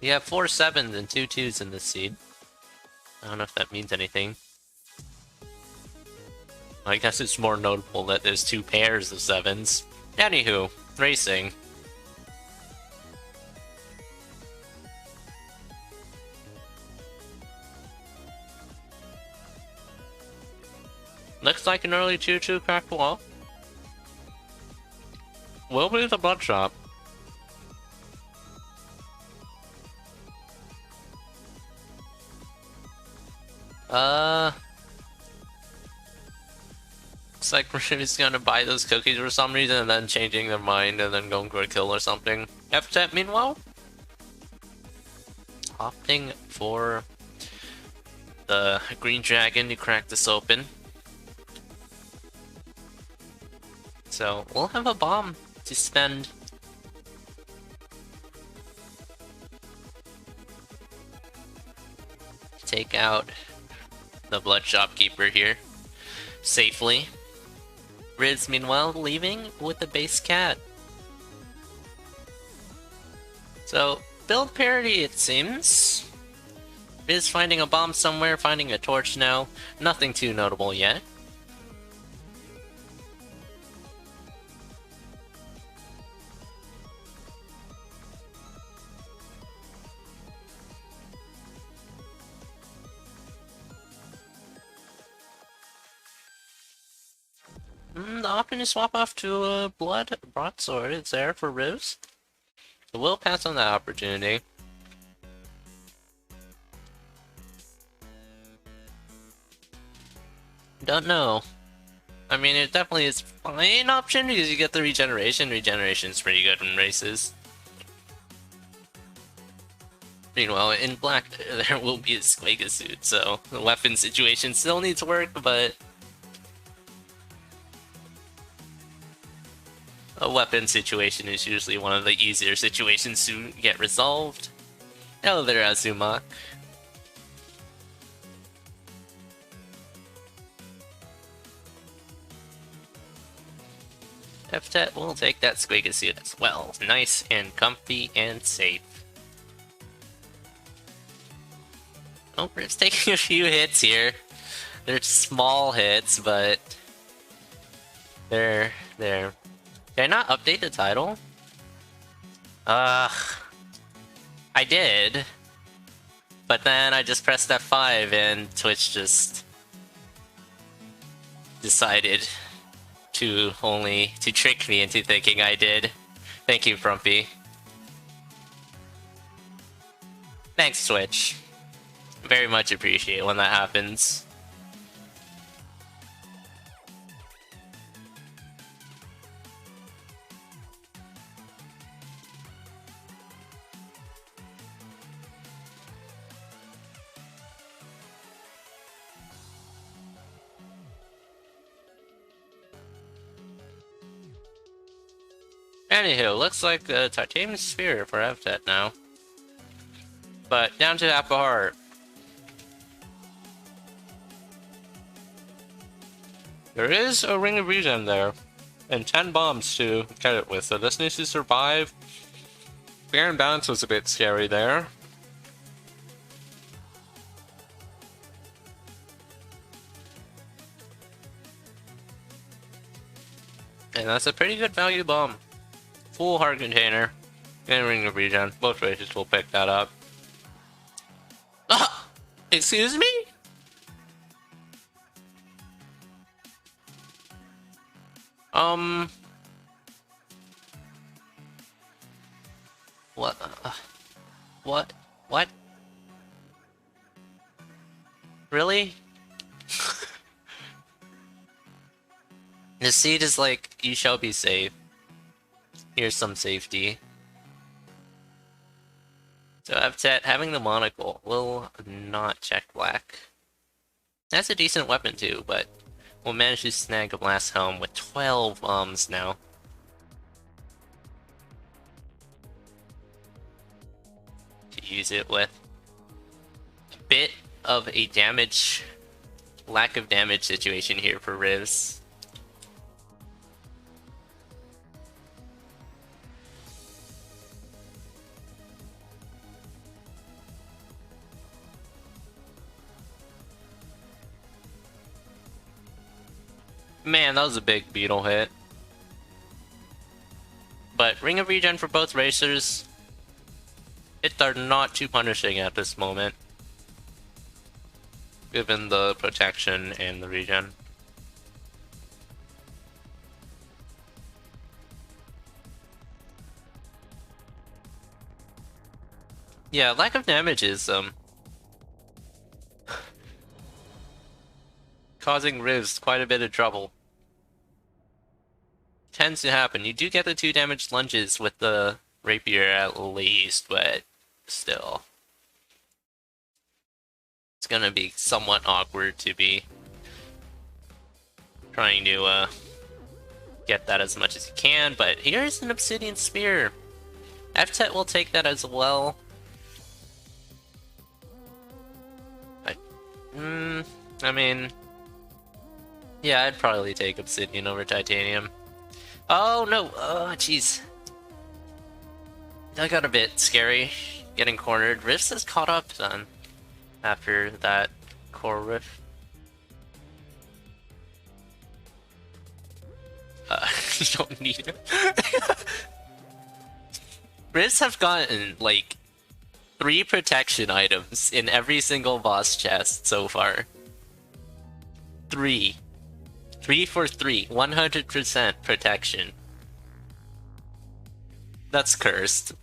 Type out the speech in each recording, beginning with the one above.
You have 4 sevens and 2 2s in this seed. I don't know if that means anything. I guess it's more notable that there's 2 pairs of sevens. Anywho, racing. Looks like an early 2-2 cracked wall. Will be the blood shop. Looks like Riv's gonna buy those cookies for some reason and then changing their mind and then going for a kill or something. evtet, meanwhile, opting for the green dragon to crack this open. So we'll have a bomb to spend. Take out the blood shopkeeper here safely. Riz, meanwhile, leaving with the base cat. So, build parity, it seems. Riz finding a bomb somewhere, finding a torch now. Nothing too notable yet. The option to swap off to a blood broadsword is there for Riz. So we'll pass on that opportunity. Don't know. I mean, it definitely is a fine option because you get the regeneration. Regeneration's pretty good in races. Meanwhile, in black, there will be a Squega suit, so the weapon situation still needs work, but a weapon situation is usually one of the easier situations to get resolved. Hello there, Azuma. evtet will take that Squega suit as well. Nice and comfy and safe. Oh, it's taking a few hits here. They're small hits, but they're there. Did I not update the title? I did. But then I just pressed F5 and Twitch just decided to trick me into thinking I did. Thank you, Frumpy. Thanks, Twitch. Very much appreciate when that happens. Anywho, looks like the titanium sphere for evtet now. But down to half a heart. There is a ring of regen there, and 10 bombs to get it with, so this needs to survive. Fair and balance was a bit scary there. And that's a pretty good value bomb. Full heart container and ring of regen. Both races will pick that up. Ah! Excuse me? What? What? What? Really? The seed is like, you shall be safe. Here's some safety. So evtet, having the monocle, will not check black. That's a decent weapon too, but we'll manage to snag a blast home with 12 bombs now. To use it with a bit of a lack of damage situation here for Rivs. Man, that was a big beetle hit. But Ring of Regen for both racers. It are not too punishing at this moment, given the protection and the regen. Yeah, lack of damage is causing Rivs quite a bit of trouble. Tends to happen. You do get the 2 damage lunges with the rapier at least, but still. It's gonna be somewhat awkward to be trying to get that as much as you can, but here's an Obsidian Spear. evtet will take that as well. I mean, yeah, I'd probably take Obsidian over Titanium. Oh no! Oh, jeez. That got a bit scary, getting cornered. Rifts has caught up then, after that core riff. You don't need it. Rifts have gotten, like, 3 protection items in every single boss chest so far. 3. 3 for 3. 100% protection. That's cursed.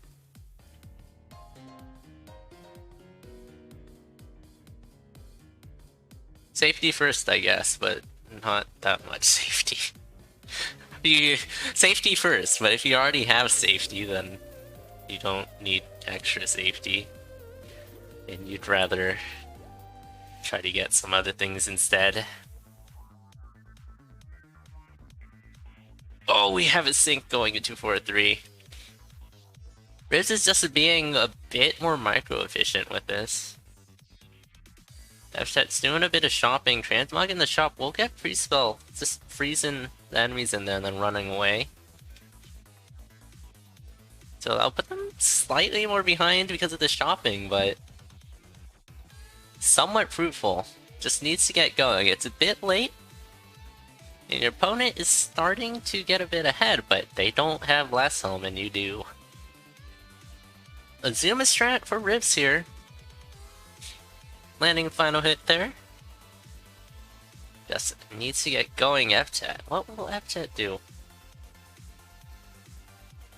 Safety first, I guess, but not that much safety. Safety first, but if you already have safety, then you don't need extra safety. And you'd rather try to get some other things instead. Oh, we have a sync going into 4-3. Riz is just being a bit more micro-efficient with this. evtet's doing a bit of shopping. Transmog in the shop will get free spell, just freezing the enemies in there and then running away. So I'll put them slightly more behind because of the shopping, but somewhat fruitful. Just needs to get going. It's a bit late, and your opponent is starting to get a bit ahead, but they don't have Last Helm and you do. A Zuma strat for Rivs here. Landing a final hit there. Just needs to get going, evtet. What will evtet do?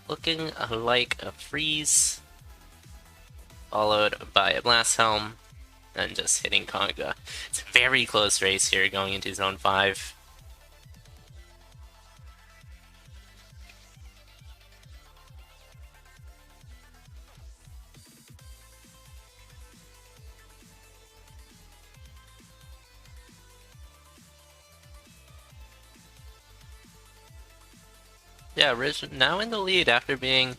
Looking like a freeze, followed by a Blast Helm, and just hitting Conga. It's a very close race here going into Zone 5. Yeah, Riz now in the lead after being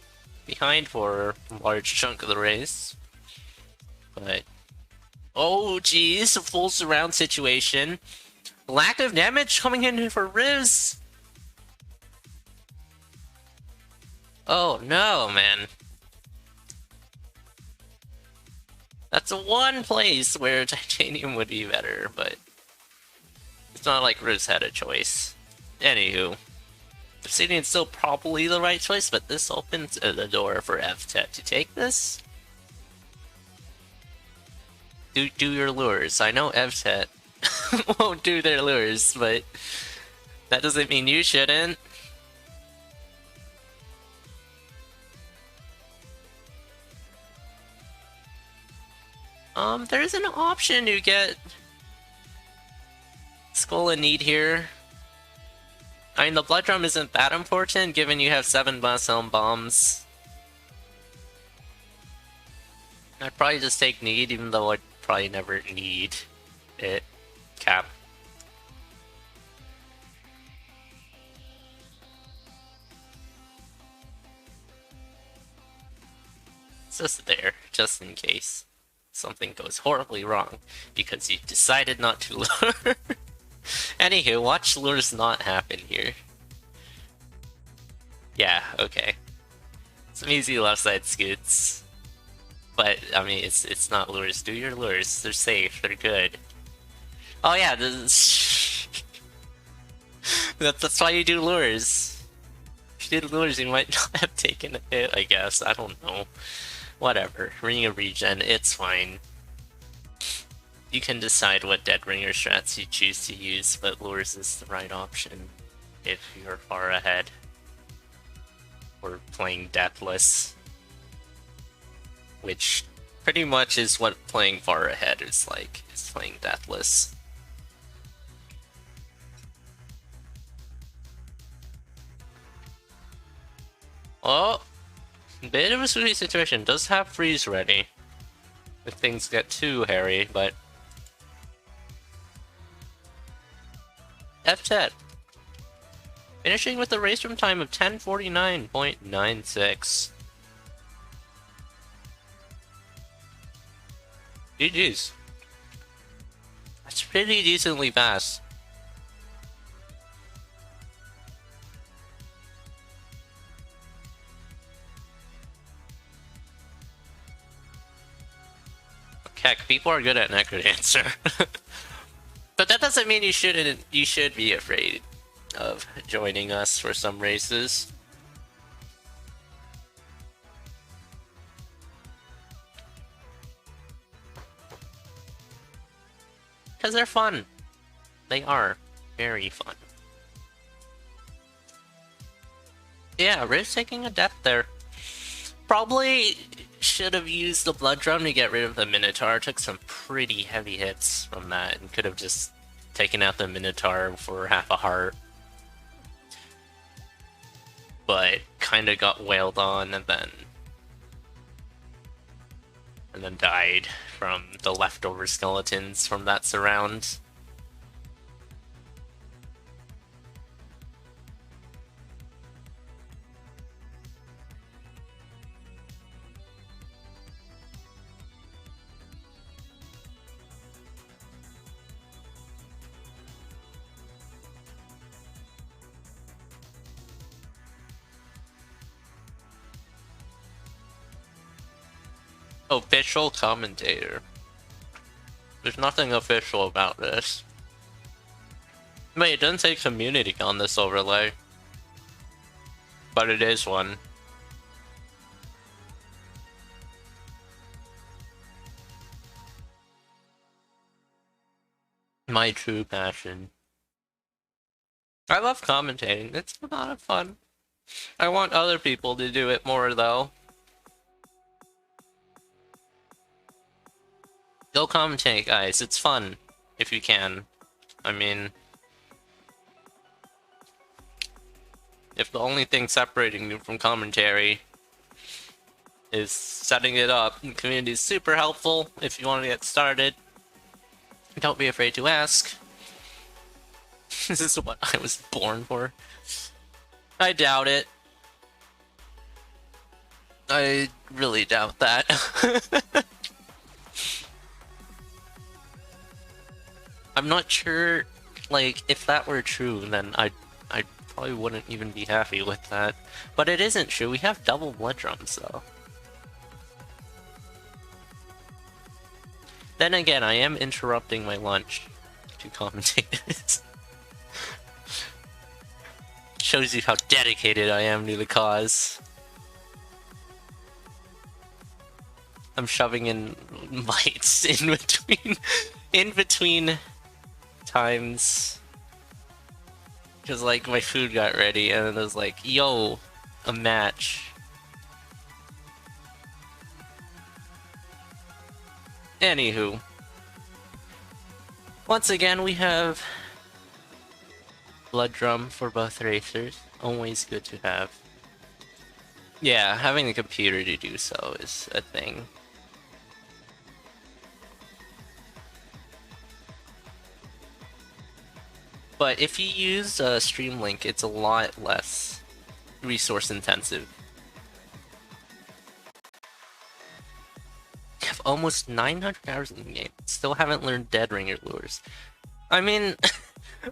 behind for a large chunk of the race. But oh geez, a full surround situation. Lack of damage coming in for Riz. Oh no, man. That's one place where Titanium would be better, but it's not like Riz had a choice. Anywho, Obsidian's still probably the right choice, but this opens the door for evtet to take this. Do your lures. I know evtet won't do their lures, but that doesn't mean you shouldn't. There's an option to get Skull in Need here. I mean, the Blood Drum isn't that important, given you have 7 Blast Helm bombs. I'd probably just take Need, even though I'd probably never need it. Cap. It's just there, just in case something goes horribly wrong, because you decided not to lure. Anywho, watch lures not happen here. Yeah, okay. Some easy left side scoots. But, I mean, it's not lures. Do your lures. They're safe. They're good. Oh yeah, this is... That's why you do lures. If you did lures, you might not have taken a hit, I guess. I don't know. Whatever. Ring of Regen, it's fine. You can decide what Dead Ringer strats you choose to use, but lures is the right option if you're far ahead. Or playing Deathless. Which pretty much is what playing far ahead is like, is playing Deathless. Oh! Bit of a sweet situation. Does have freeze ready. If things get too hairy, but... evtet. Finishing with a race room time of 10:49.96. GG's. That's pretty decently fast. Heck, people are good at Necrodancer. But that doesn't mean you should be afraid of joining us for some races. Because they're fun. They are very fun. Yeah, Riz taking a death there. Probably should have used the blood drum to get rid of the Minotaur. Took some pretty heavy hits from that and could have just taken out the Minotaur for half a heart. But kinda got wailed on and then died from the leftover skeletons from that surround. Official commentator. There's nothing official about this. Wait, it doesn't say community on this overlay. But it is one. My true passion. I love commentating. It's a lot of fun. I want other people to do it more though. Go commentate, guys. It's fun, if you can. I mean... if the only thing separating you from commentary is setting it up, the community is super helpful if you want to get started. Don't be afraid to ask. This is what I was born for. I doubt it. I really doubt that. I'm not sure, like, if that were true, then I probably wouldn't even be happy with that. But it isn't true, we have double blood drums, though. Then again, I am interrupting my lunch to commentate this. Shows you how dedicated I am to the cause. I'm shoving in bites in between times. Because, like, my food got ready and it was like, yo, a match. Anywho. Once again, we have blood drum for both racers. Always good to have. Yeah, having a computer to do so is a thing. But if you use Streamlink, it's a lot less resource intensive. I have almost 900 hours in the game. Still haven't learned Dead Ringer lures. I mean,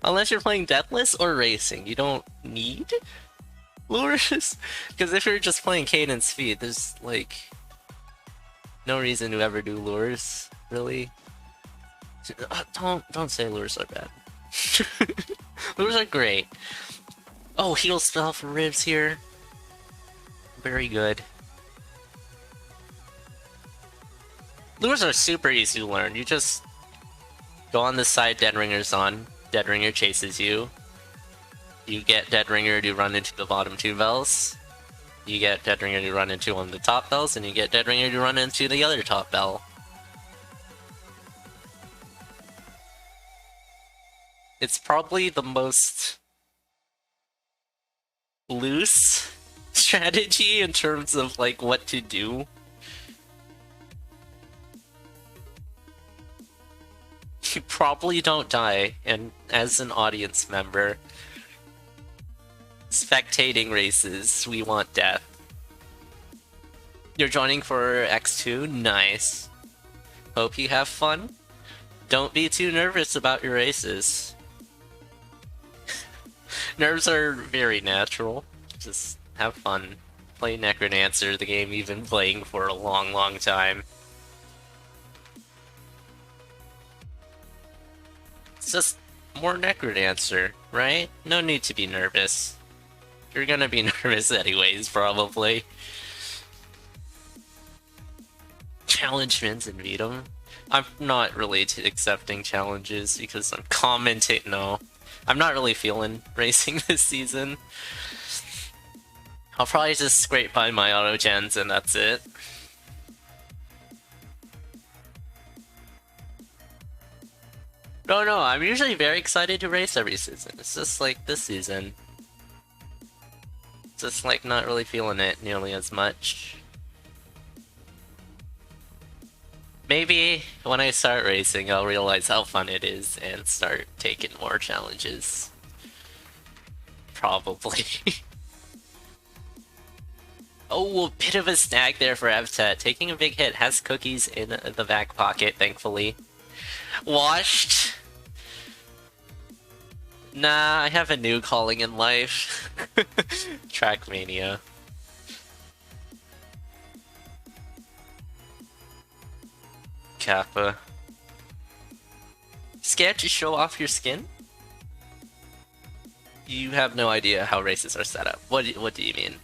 unless you're playing Deathless or Racing, you don't need lures. Because if you're just playing Cadence Speed, there's like no reason to ever do lures, really. Don't say lures are bad. Those are great. Oh, heal spell for Rivs here. Very good. Lures are super easy to learn. You just go on this side, Dead Ringer's on. Dead Ringer chases you. You get Dead Ringer to run into the bottom two bells. You get Dead Ringer to run into one of the top bells, and you get Dead Ringer to run into the other top bell. It's probably the most loose strategy in terms of like what to do. You probably don't die, and as an audience member, spectating races, we want death. You're joining for X2? Nice. Hope you have fun. Don't be too nervous about your races. Nerves are very natural. Just have fun. Play Necrodancer, the game you've been playing for a long, long time. It's just more Necrodancer, right? No need to be nervous. You're gonna be nervous anyways, probably. Challenge wins and beat 'em. I'm not really accepting challenges because I'm commentating. No. I'm not really feeling racing this season. I'll probably just scrape by my auto gens and that's it. No, I'm usually very excited to race every season. It's just like this season. Just like not really feeling it nearly as much. Maybe when I start racing, I'll realize how fun it is and start taking more challenges. Probably. Oh, a bit of a snag there for evtet. Taking a big hit, has cookies in the back pocket, thankfully. Washed. Nah, I have a new calling in life. Trackmania. Kappa. Scared to show off your skin? You have no idea how races are set up. What do you mean?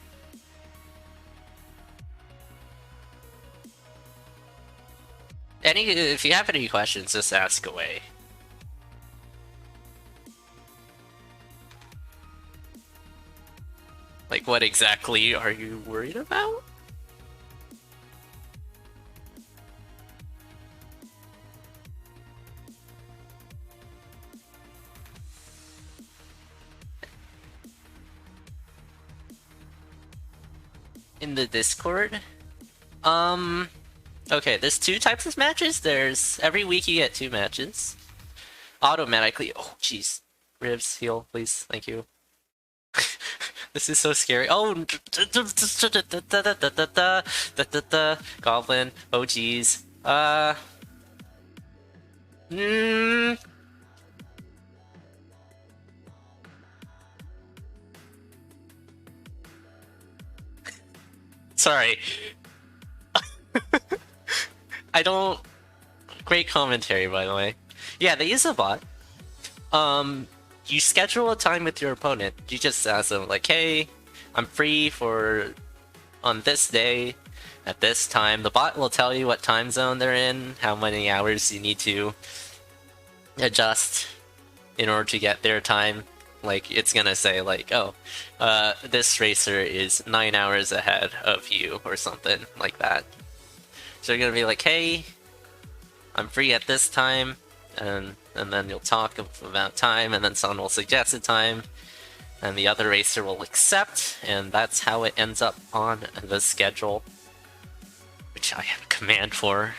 If you have any questions, just ask away. Like, what exactly are you worried about? In the Discord? Okay, there's two types of matches. There's every week you get 2 matches. Automatically. Oh, jeez. Rivs, heal, please. Thank you. This is so scary. Oh, Goblin. Oh, jeez. Sorry. I don't... Great commentary, by the way. Yeah, they use a bot. You schedule a time with your opponent. You just ask them, like, hey, I'm free on this day, at this time. The bot will tell you what time zone they're in, how many hours you need to adjust in order to get their time. Like, it's gonna say, like, oh, this racer is 9 hours ahead of you, or something like that. So you're gonna be like, hey, I'm free at this time, and then you'll talk about time, and then someone will suggest a time, and the other racer will accept, and that's how it ends up on the schedule, which I have a command for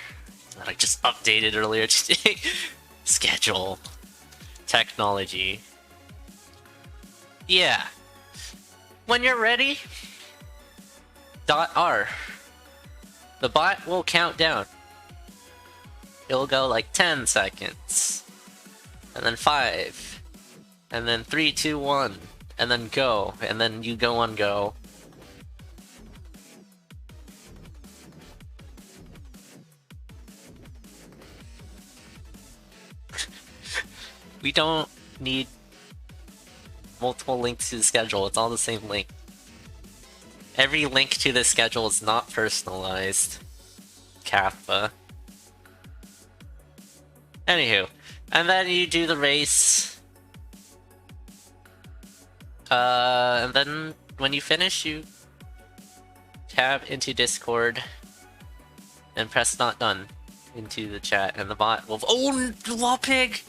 that I just updated earlier today. Schedule. Technology. Yeah. When you're ready, .r. The bot will count down. It'll go like 10 seconds, and then 5, and then 3, 2, 1, and then go, and then you go on go. We don't need multiple links to the schedule. It's all the same link. Every link to the schedule is not personalized. Kappa. Anywho, and then you do the race. And then when you finish, you tab into Discord and press not done into the chat, and the bot will. Oh, law pig!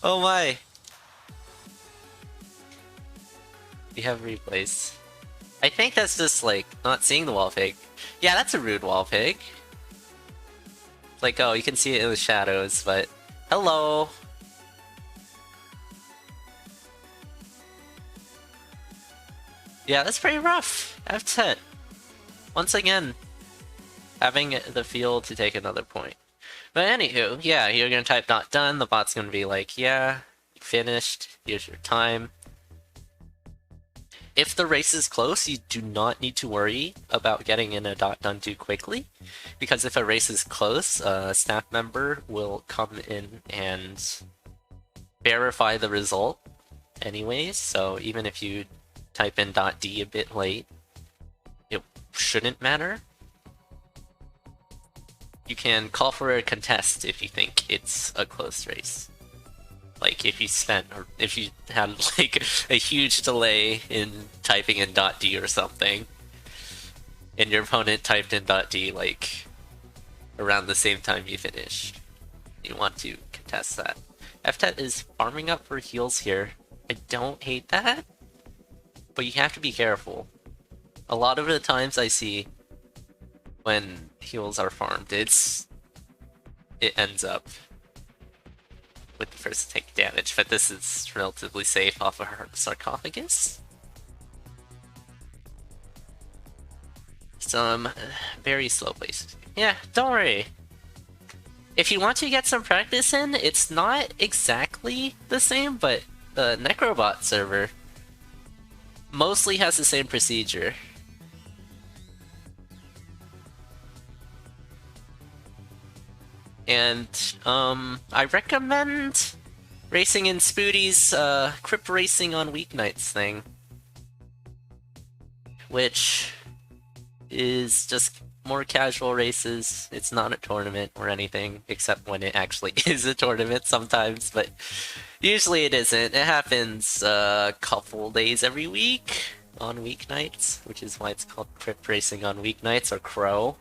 Oh my! We have replays. I think that's just like not seeing the wall pig. Yeah, that's a rude wall pig. Like, oh, you can see it in the shadows, but hello. Yeah, that's pretty rough. evtet. Once again, having the field to take another point. But anywho, yeah, you're gonna type not done, the bot's gonna be like, yeah, finished, here's your time. If the race is close, you do not need to worry about getting in a dot done too quickly, because if a race is close, a staff member will come in and verify the result anyways, so even if you type in .d a bit late, it shouldn't matter. You can call for a contest if you think it's a close race. Like if you spent, or if you had like a huge delay in typing in .d or something, and your opponent typed in .d like around the same time you finished, you want to contest that. evtet is farming up for heals here. I don't hate that, but you have to be careful. A lot of the times I see when heals are farmed, it ends up with the first take damage, but this is relatively safe off of her sarcophagus. Some very slow places. Yeah, don't worry. If you want to get some practice in, it's not exactly the same, but the Necrobot server mostly has the same procedure. And I recommend racing in Spoody's Crypt Racing on Weeknights thing, which is just more casual races. It's not a tournament or anything, except when it actually is a tournament sometimes, but usually it isn't. It happens a couple days every week on weeknights, which is why it's called Crypt Racing on Weeknights, or Crow.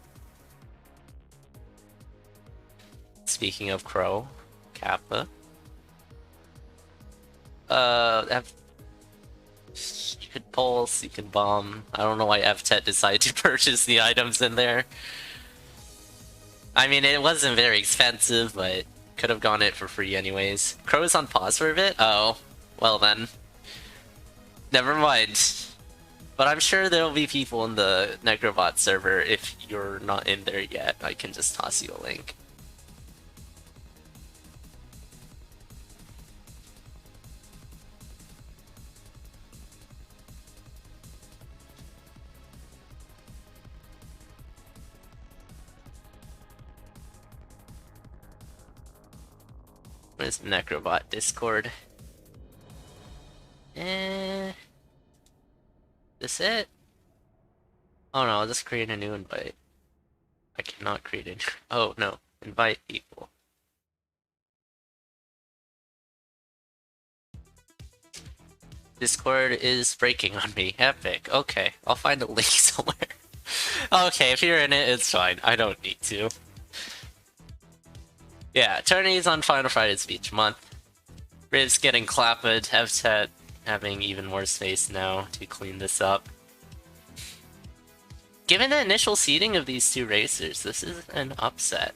Speaking of Crow, Kappa. You could pulse, you can bomb. I don't know why evtet decided to purchase the items in there. I mean, it wasn't very expensive, but could have gotten it for free anyways. Crow is on pause for a bit? Oh, well then. Never mind. But I'm sure there'll be people in the Necrobot server. If you're not in there yet, I can just toss you a link. Where's Necrobot Discord? This it? Oh no, I'll just create a new invite. I cannot create it. Oh no, invite people. Discord is breaking on me. Epic. Okay, I'll find a link somewhere. Okay, if you're in it, it's fine. I don't need to. Yeah, attorneys on Final Fridays of each month. Rivs getting clapped, evtet having even more space now to clean this up. Given the initial seeding of these two racers, this is an upset.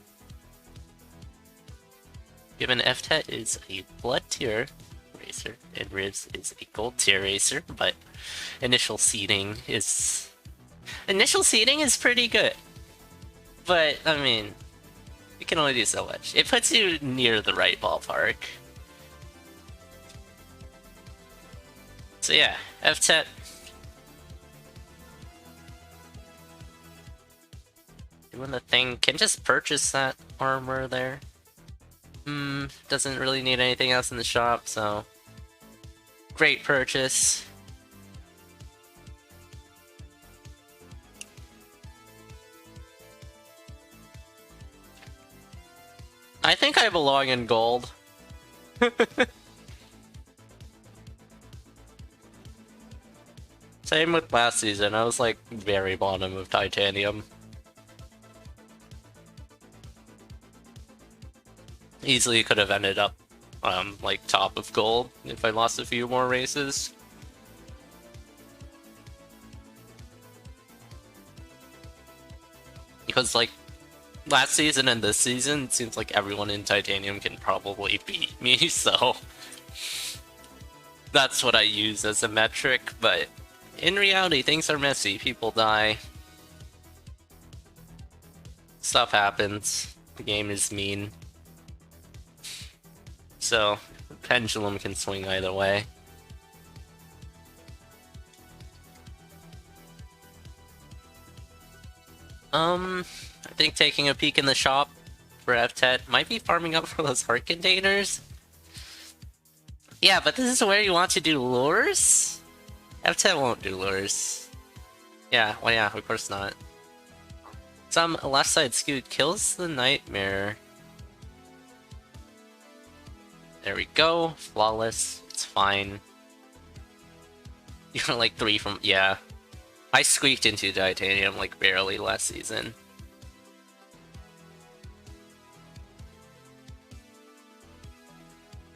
Given evtet is a blood tier racer and Rivs is a gold tier racer, but initial seeding is pretty good. But I mean, you can only do so much. It puts you near the right ballpark. So yeah, evtet. Doing the thing. Can just purchase that armor there. Doesn't really need anything else in the shop, so great purchase. I think I belong in gold. Same with last season, I was like very bottom of titanium. Easily could have ended up like top of gold if I lost a few more races. Because like last season and this season, it seems like everyone in titanium can probably beat me, so that's what I use as a metric, but in reality things are messy, people die. Stuff happens. The game is mean. So, the pendulum can swing either way. I think taking a peek in the shop for evtet might be farming up for those heart containers. Yeah, but this is where you want to do lures? evtet won't do lures. Yeah, well yeah, of course not. Some left side scoot kills the nightmare. There we go. Flawless. It's fine. You're like 3 from... yeah. I squeaked into titanium like barely last season.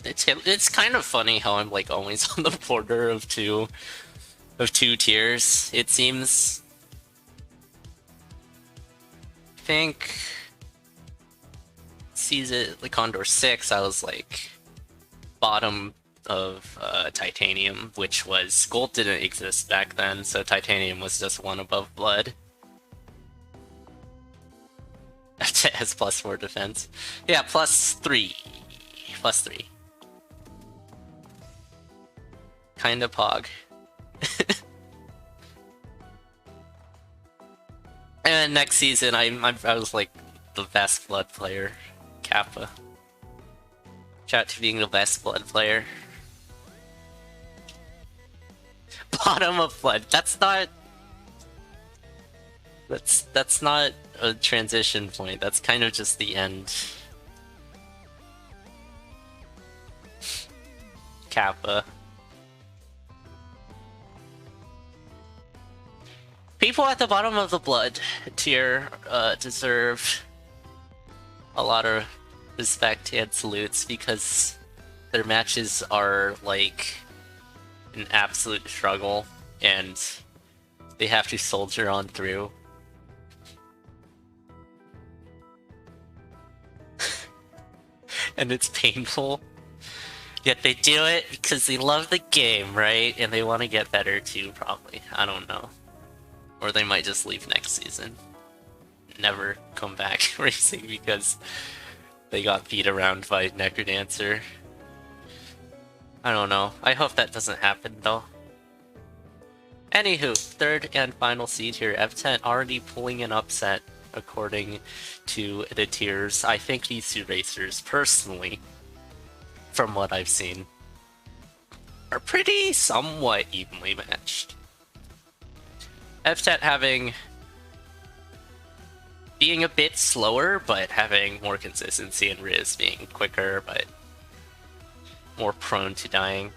It's kind of funny how I'm like always on the border of two tiers, it seems. I think season like CoNDOR 6 I was like bottom of titanium, which was gold didn't exist back then, so titanium was just one above blood. It has +4 defense. Yeah, +3. +3. Kinda pog. And next season, I was like the best blood player, Kappa. Shout out to being the best blood player. Bottom of blood. That's not a transition point. That's kind of just the end. Kappa. People at the bottom of the blood tier deserve a lot of respect and salutes because their matches are like an absolute struggle and they have to soldier on through. And it's painful. Yet they do it because they love the game, right? And they want to get better too, probably. I don't know. Or they might just leave next season. Never come back racing because they got beat around by Necrodancer. I don't know. I hope that doesn't happen though. Anywho, third and final seed here. evtet already pulling an upset according to the tiers. I think these two racers, personally, from what I've seen, are pretty somewhat evenly matched. evtet being a bit slower, but having more consistency, and Riz being quicker, but more prone to dying.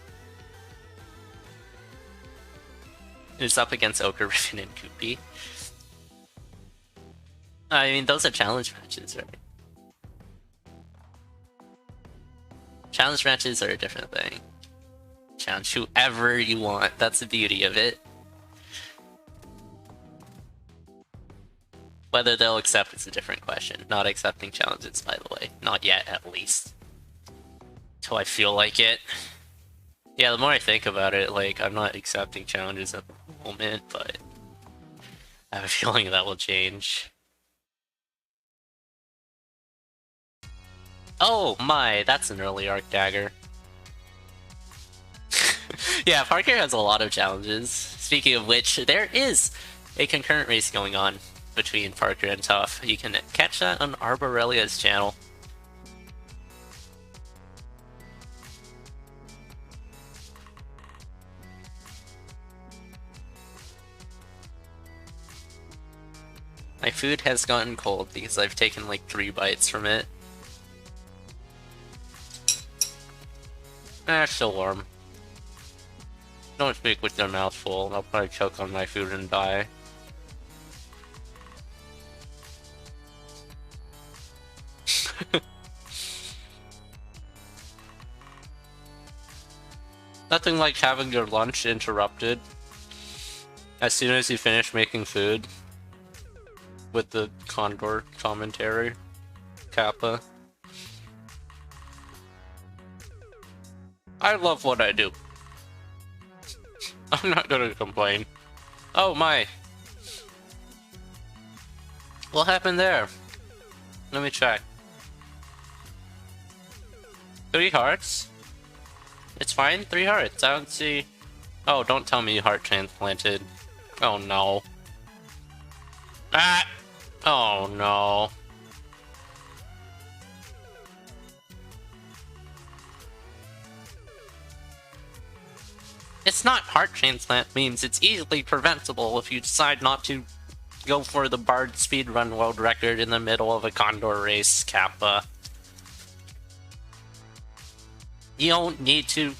It's up against Ochre, Riven, and Koopy. I mean, those are challenge matches, right? Challenge matches are a different thing. Challenge whoever you want, that's the beauty of it. Whether they'll accept is a different question. Not accepting challenges, by the way. Not yet, at least. Till I feel like it. Yeah, the more I think about it, like, I'm not accepting challenges at the moment, but I have a feeling that will change. Oh my, that's an early arc dagger. Yeah, Parker has a lot of challenges. Speaking of which, there is a concurrent race going on between Parker and Tough. You can catch that on Arborelia's channel. My food has gotten cold because I've taken like 3 bites from it. It's still warm. Don't speak with your mouth full, I'll probably choke on my food and die. Nothing like having your lunch interrupted as soon as you finish making food with the CoNDOR commentary. Kappa. I love what I do. I'm not gonna complain. Oh my! What happened there? Let me check. 3 hearts? It's fine, 3 hearts. I don't see... Oh, don't tell me heart transplanted. Oh no. Ah! Oh no. It's not heart transplant means it's easily preventable if you decide not to go for the Bard speedrun world record in the middle of a CoNDOR race, Kappa. You don't need to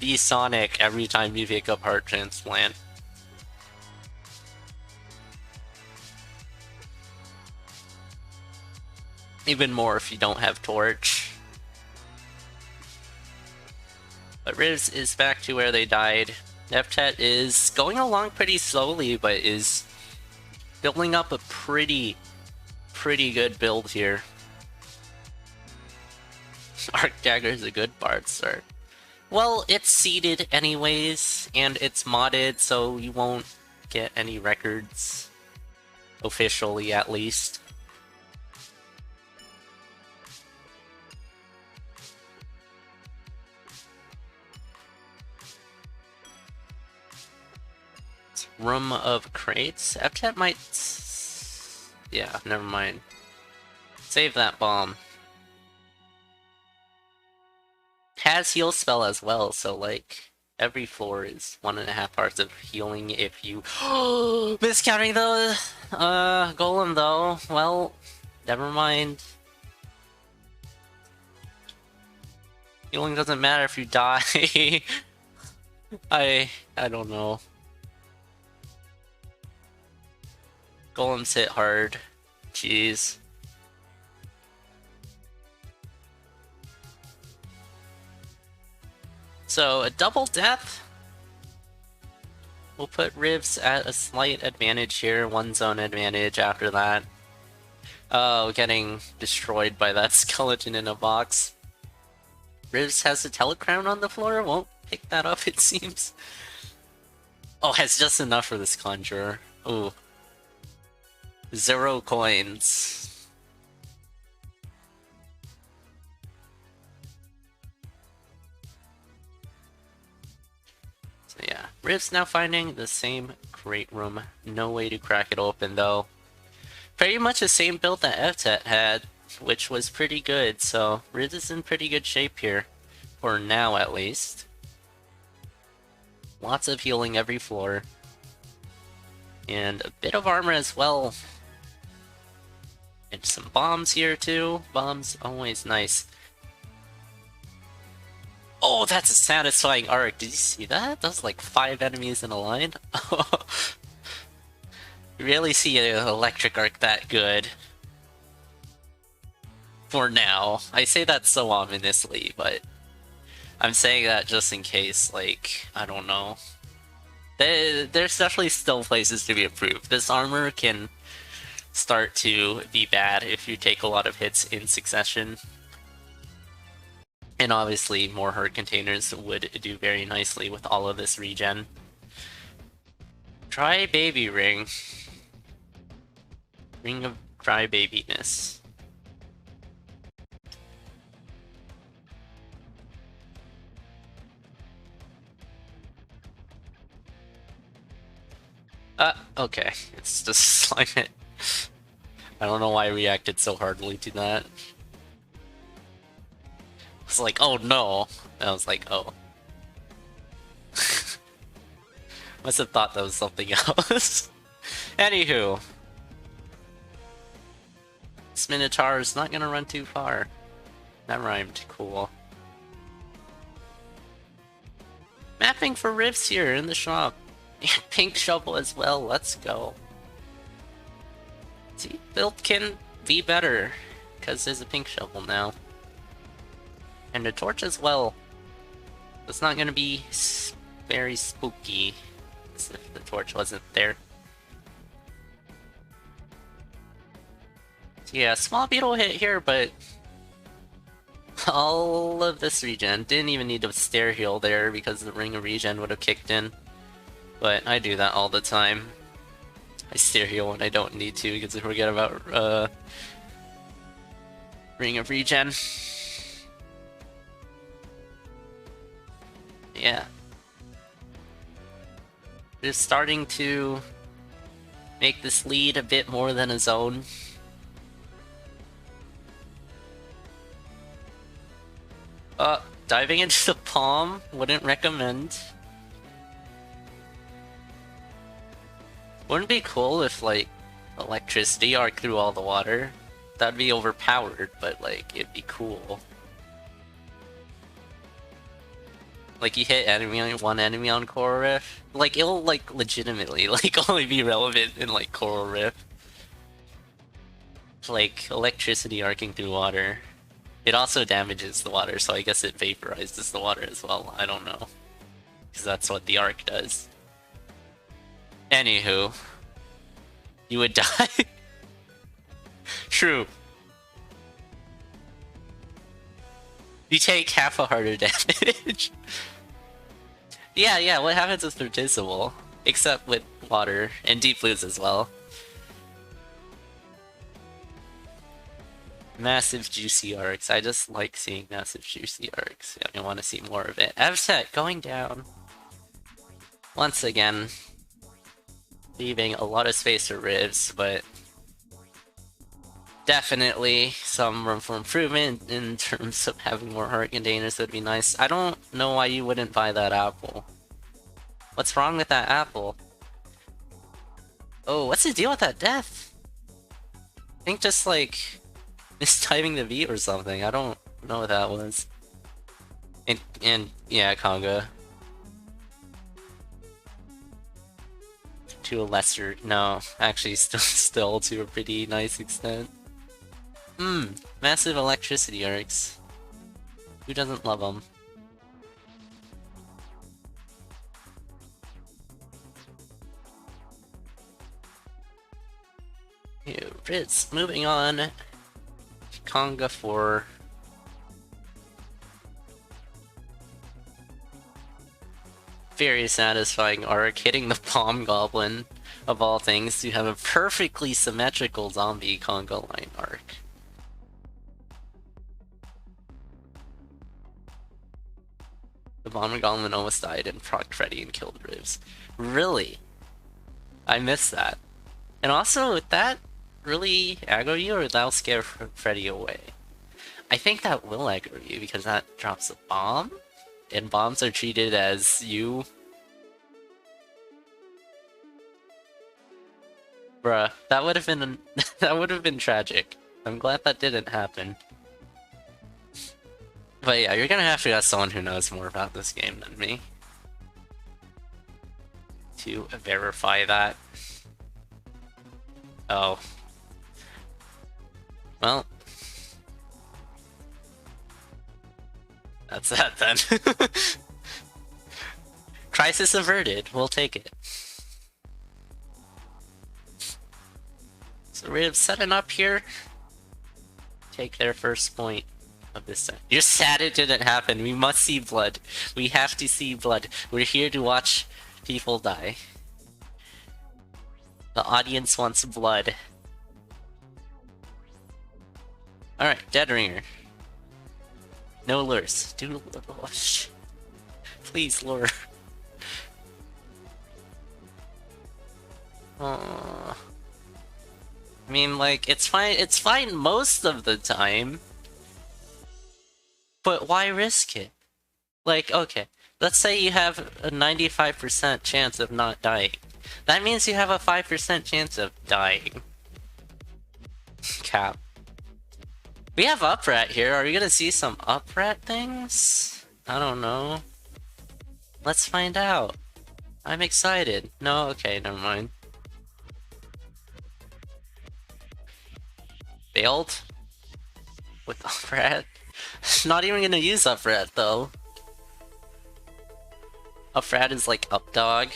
be Sonic every time you pick up heart transplant. Even more if you don't have Torch. But Rivs is back to where they died. evtet is going along pretty slowly, but is building up a pretty good build here. Arc Dagger is a good Bard start. Well, it's seeded anyways, and it's modded, so you won't get any records. Officially, at least. Room of Crates? evtet might... Yeah, never mind. Save that bomb. Has heal spell as well, so like every floor is 1.5 hearts of healing if you miscounting the golem though. Well, never mind. Healing doesn't matter if you die. I don't know. Golems hit hard. Jeez. So, a double death will put Rivs at a slight advantage here, 1 zone advantage after that. Oh, getting destroyed by that skeleton in a box. Rivs has a telecrown on the floor, won't pick that up it seems. Oh, has just enough for this conjurer. Ooh. 0 coins. So yeah, Rivs now finding the same crate room. No way to crack it open though. Pretty much the same build that evtet had, which was pretty good, so Rivs is in pretty good shape here. For now at least. Lots of healing every floor. And a bit of armor as well. And some bombs here too. Bombs, always nice. Oh, that's a satisfying arc. Did you see that? That was like 5 enemies in a line. You really see an electric arc that good. For now. I say that so ominously, but I'm saying that just in case, like, I don't know. There's definitely still places to be improved. This armor can start to be bad if you take a lot of hits in succession. And obviously more hurt containers would do very nicely with all of this regen. Dry baby ring. Ring of dry babiness. Okay. It's just slime it. I don't know why I reacted so hardly to that. I was like, oh no. And I was like, oh. Must have thought that was something else. Anywho. This Minotaur is not gonna run too far. That rhymed. Cool. Mapping for rifts here in the shop. Pink shovel as well. Let's go. See, build can be better because there's a pink shovel now. And a torch as well. It's not gonna be very spooky as if the torch wasn't there. So yeah, small beetle hit here, but all of this regen. Didn't even need to stair heal there because the ring of regen would have kicked in. But I do that all the time. I stair heal when I don't need to because I forget about ring of regen. Yeah. Just starting to make this lead a bit more than a zone. Diving into the palm, wouldn't recommend. Wouldn't it be cool if, like, electricity arc through all the water? That'd be overpowered, but, like, it'd be cool. Like, you hit one enemy on Coral Rift, like, it'll, like, legitimately, like, only be relevant in, like, Coral Rift. Like, electricity arcing through water. It also damages the water, so I guess it vaporizes the water as well. I don't know. Because that's what the arc does. Anywho. You would die? True. You take half a harder damage. Yeah, what happens with Vertisible? Except with water, and deep blues as well. Massive juicy arcs. I just like seeing massive juicy arcs. I want to see more of it. Evtet going down. Once again. Leaving a lot of space for rivs, but definitely some room for improvement in terms of having more heart containers would be nice. I don't know why you wouldn't buy that apple. What's wrong with that apple? Oh, what's the deal with that death? I think just like mistiming the beat or something. I don't know what that was. And yeah, Conga. To a lesser, no, actually still to a pretty nice extent. Massive electricity arcs. Who doesn't love them? Ritz, moving on. Conga 4. Very satisfying arc, hitting the Palm Goblin, of all things, to have a perfectly symmetrical zombie Conga line arc. The Bomber Goblin almost died and procced Freddy and killed Rivs. Really? I missed that. And also, would that really aggro you, or that'll scare Freddy away? I think that will aggro you, because that drops a bomb, and bombs are treated as you. Bruh, that would have been that would have been tragic. I'm glad that didn't happen. But yeah, you're gonna have to ask someone who knows more about this game than me to verify that. Oh. Well. That's that then. Crisis averted, we'll take it. So we're setting up here. Take their first point of this time. You're sad it didn't happen. We must see blood. We have to see blood. We're here to watch people die. The audience wants blood. Alright, Dead Ringer. No lures. Do oh, please lure. I mean, like, it's fine most of the time. But why risk it? Like, okay, let's say you have a 95% chance of not dying. That means you have a 5% chance of dying. Cap. We have uprat here. Are we gonna see some uprat things? I don't know. Let's find out. I'm excited. No, okay, never mind. Failed? With uprat? Not even gonna use uprat though. Uprat is like up dog.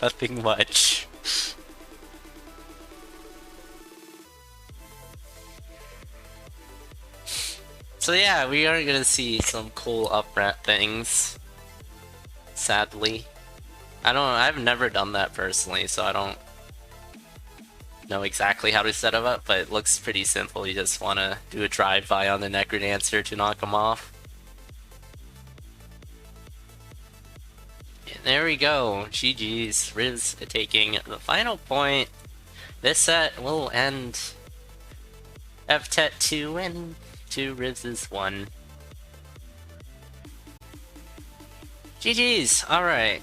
Nothing much. So yeah, we are gonna see some cool uprat things. Sadly. I've never done that personally, so I don't know exactly how to set it up, but it looks pretty simple. You just wanna do a drive-by on the Necrodancer to knock him off. And there we go. GG's. Riz taking the final point. This set will end evtet 2 and 2 Riz's 1. GG's. Alright.